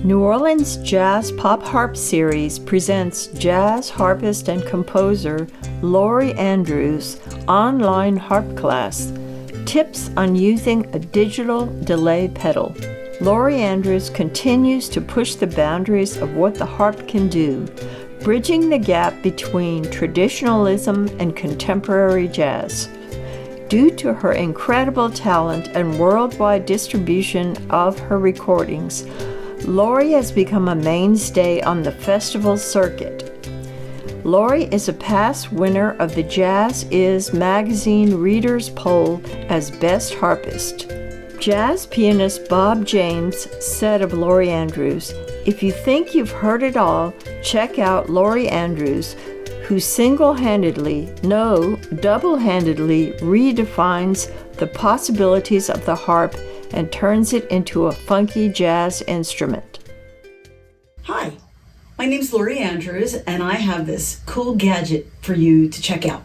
New Orleans Jazz Pop Harp Series presents jazz harpist and composer Lori Andrews' online harp class, Tips on Using a Digital Delay Pedal. Lori Andrews continues to push the boundaries of what the harp can do, bridging the gap between traditionalism and contemporary jazz. Due to her incredible talent and worldwide distribution of her recordings, Lori has become a mainstay on the festival circuit. Lori is a past winner of the Jazz Is magazine readers' poll as Best Harpist. Jazz pianist Bob James said of Lori Andrews, "If you think you've heard it all, check out Lori Andrews, who single-handedly, no, double-handedly redefines the possibilities of the harp and turns it into a funky jazz instrument." Hi, my name's Lori Andrews, and I have this cool gadget for you to check out.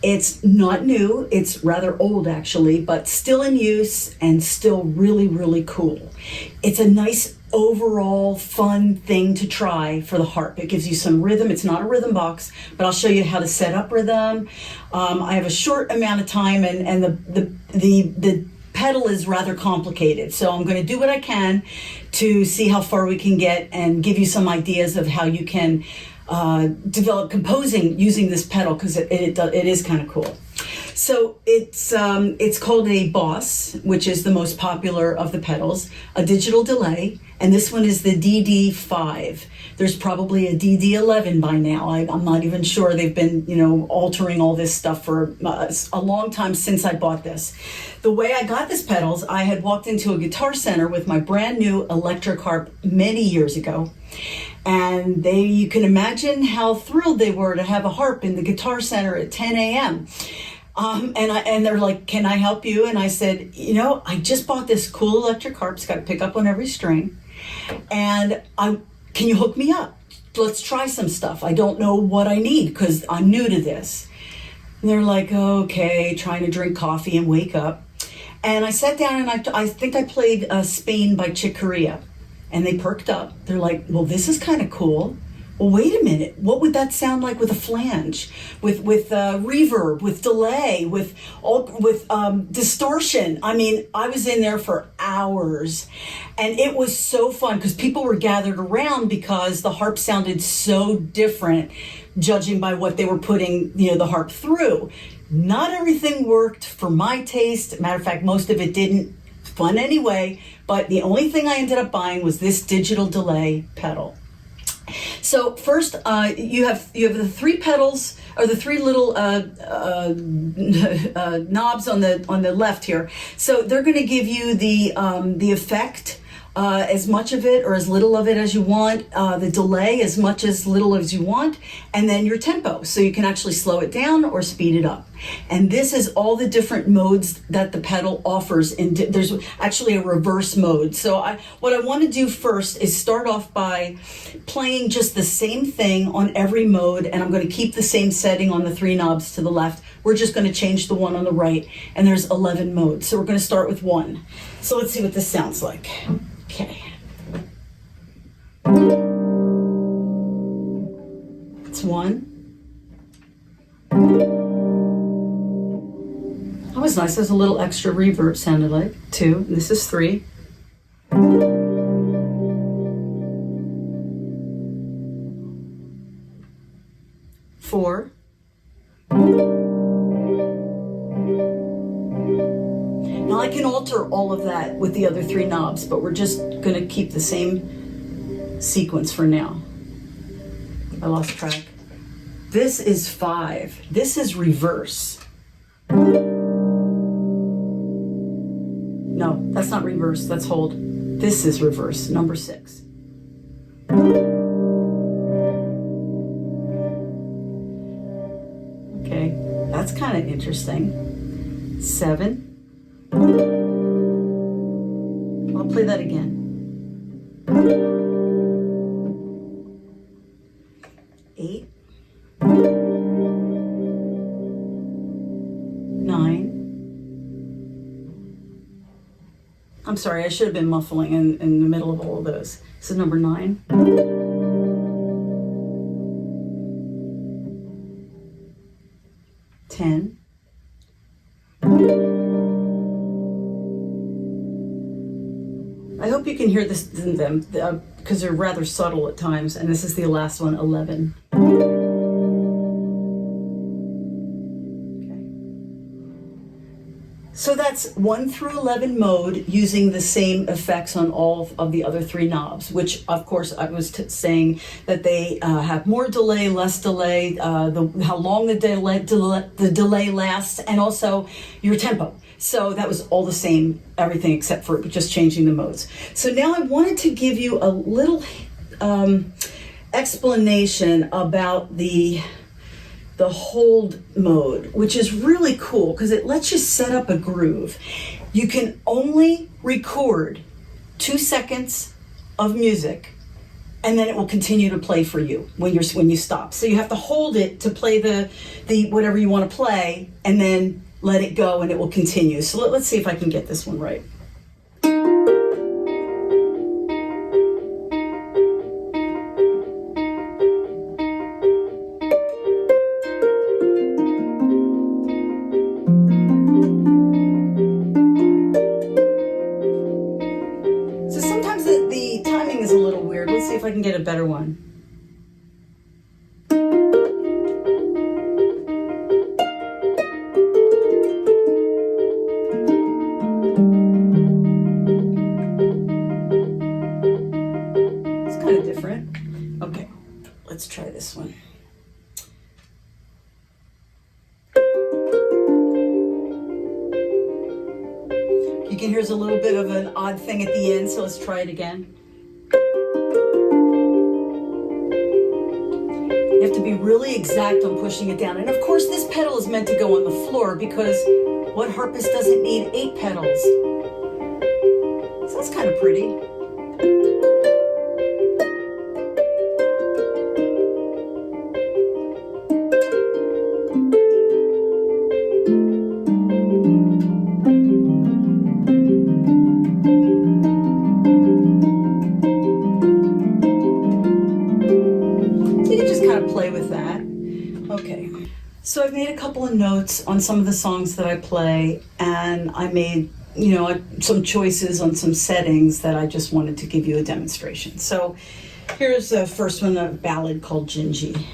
It's not new, it's rather old actually, but still in use and still really, really cool. It's a nice overall fun thing to try for the harp. It gives you some rhythm. It's not a rhythm box, but I'll show you how to set up rhythm. I have a short amount of time, and the pedal is rather complicated, so I'm going to do what I can to see how far we can get and give you some ideas of how you can develop composing using this pedal, because it is kind of cool. So it's called a Boss, which is the most popular of the pedals, a digital delay, and this one is the DD5. There's probably a DD11 by now. I'm not even sure. They've been, altering all this stuff for a long time since I bought this. The way I got this pedals, I had walked into a guitar center with my brand new electric harp many years ago. And you can imagine how thrilled they were to have a harp in the guitar center at 10 a.m. And they're like, "Can I help you?" And I said, I just bought this cool electric harp. It's got a pickup on every string. And can you hook me up? Let's try some stuff. I don't know what I need because I'm new to this. And they're like, "Okay," trying to drink coffee and wake up. And I sat down and I think I played Spain by Chick Corea. And they perked up. They're like, "Well, this is kind of cool. Well, wait a minute. What would that sound like with a flange, with reverb, with delay, with distortion?" I mean, I was in there for hours, and it was so fun because people were gathered around because the harp sounded so different, judging by what they were putting, the harp through. Not everything worked for my taste. Matter of fact, most of it didn't. Fun anyway, but the only thing I ended up buying was this digital delay pedal. So first, you have the three pedals, or the three little knobs on the left here. So they're going to give you the effect, as much of it or as little of it as you want, the delay as much as little as you want, and then your tempo, so you can actually slow it down or speed it up. And this is all the different modes that the pedal offers. There's actually a reverse mode. So what I want to do first is start off by playing just the same thing on every mode, and I'm going to keep the same setting on the three knobs to the left. We're just going to change the one on the right, and there's 11 modes. So we're going to start with one. So let's see what this sounds like. Okay. It's one. That was nice. There's a little extra reverb, sounded like. Two. This is three. Four. Now I can alter all of that with the other three knobs, but we're just going to keep the same sequence for now. I lost track. This is 5. This is reverse. No, that's not reverse. That's hold. This is reverse, number 6. Okay, that's kind of interesting. 7. I'll play that again. 8. 9. I'm I'm sorry, I should have been muffling in the middle of all of those. This is number 9. Ten. I hope you can hear this in them because they're rather subtle at times. And this is the last one, 11. So that's 1 through 11 mode using the same effects on all of the other 3 knobs, which of course I was saying that they have more delay, less delay, how long the delay lasts, and also your tempo. So that was all the same, everything except for just changing the modes. So now I wanted to give you a little explanation about the hold mode, which is really cool because it lets you set up a groove. You can only record 2 seconds of music, and then it will continue to play for you when you stop. So you have to hold it to play the whatever you want to play, and then let it go, and it will continue. So let's see if I can get this one right. If I can get a better one. It's kind of different. Okay, let's try this one. You can hear there's a little bit of an odd thing at the end, so let's try it again. You have to be really exact on pushing it down. And of course, this pedal is meant to go on the floor because what harpist doesn't need 8 pedals? So that's kind of pretty. Play with that. Okay, so I've made a couple of notes on some of the songs that I play, and I made, some choices on some settings that I just wanted to give you a demonstration. So here's the first one, a ballad called Gingy.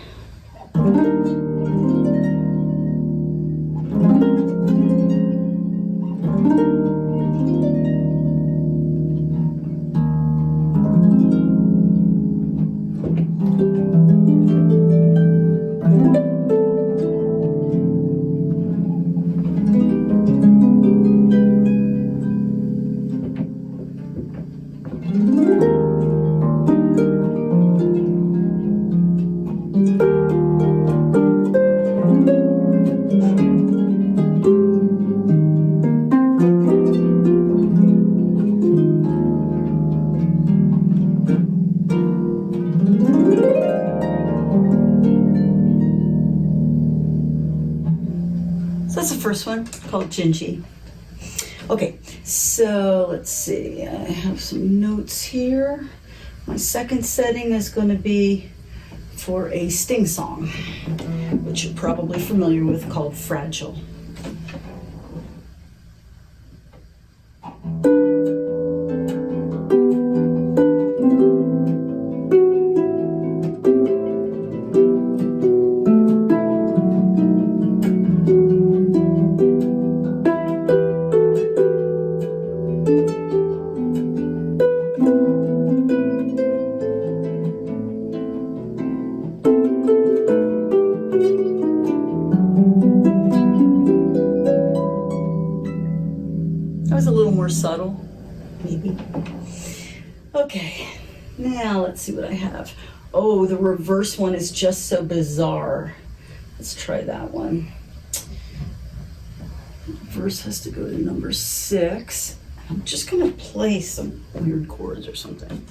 So that's the first one, called Gingy. Okay, so let's see. I have some notes here. My second setting is going to be for a Sting song, which you're probably familiar with, called Fragile. That was a little more subtle, maybe. Okay, now let's see what I have. Oh, the reverse one is just so bizarre. Let's try that one. Reverse has to go to number 6. I'm just gonna play some weird chords or something.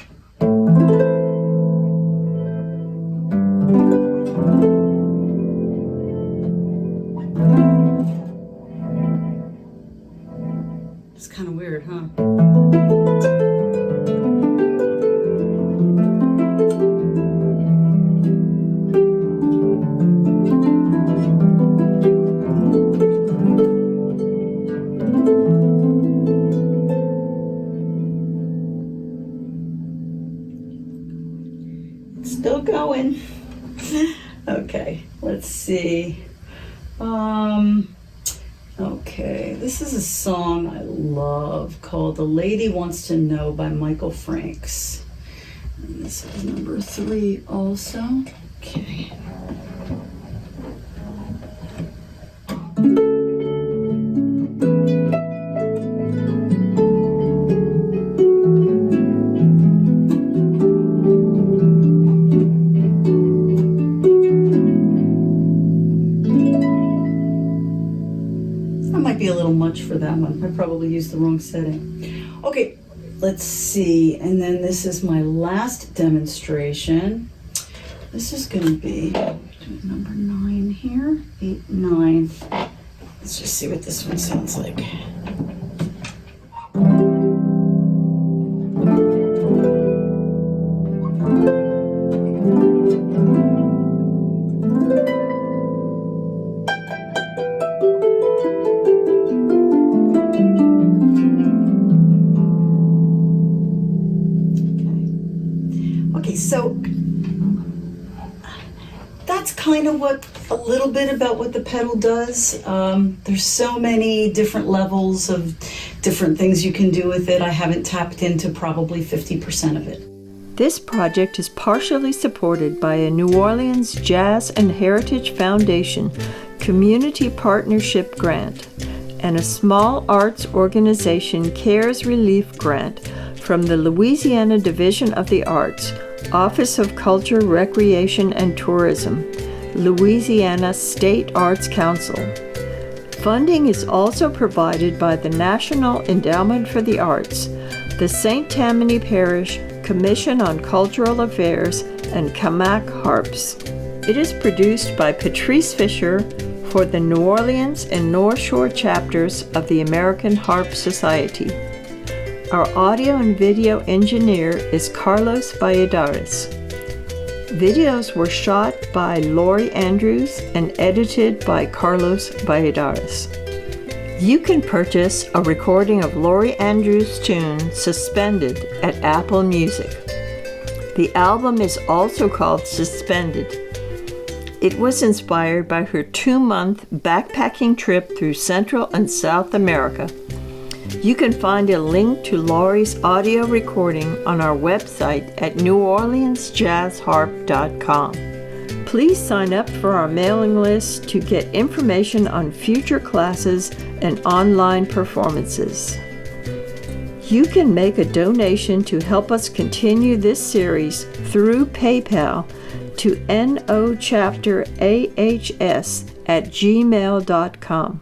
It's kind of weird, huh? Still going. Okay, let's see. Okay, this is a song I love called "The Lady Wants to Know" by Michael Franks. And this is number 3 also. Okay. Be a little much for that one. I probably used the wrong setting. Okay, let's see. And then this is my last demonstration. This is going to be number 9 here. 8, 9. Let's just see what this one sounds like. Okay, so that's kind of a little bit about what the pedal does. There's so many different levels of different things you can do with it. I haven't tapped into probably 50% of it. This project is partially supported by a New Orleans Jazz and Heritage Foundation Community Partnership Grant and a Small Arts Organization CARES Relief Grant from the Louisiana Division of the Arts, Office of Culture, Recreation, and Tourism, Louisiana State Arts Council. Funding is also provided by the National Endowment for the Arts, the St. Tammany Parish Commission on Cultural Affairs, and Kamak Harps. It is produced by Patrice Fisher for the New Orleans and North Shore chapters of the American Harp Society. Our audio and video engineer is Carlos Valladares. Videos were shot by Lori Andrews and edited by Carlos Valladares. You can purchase a recording of Lori Andrews' tune Suspended at Apple Music. The album is also called Suspended. It was inspired by her 2-month backpacking trip through Central and South America. You can find a link to Lori's audio recording on our website at neworleansjazzharp.com. Please sign up for our mailing list to get information on future classes and online performances. You can make a donation to help us continue this series through PayPal to nochapterahs@gmail.com.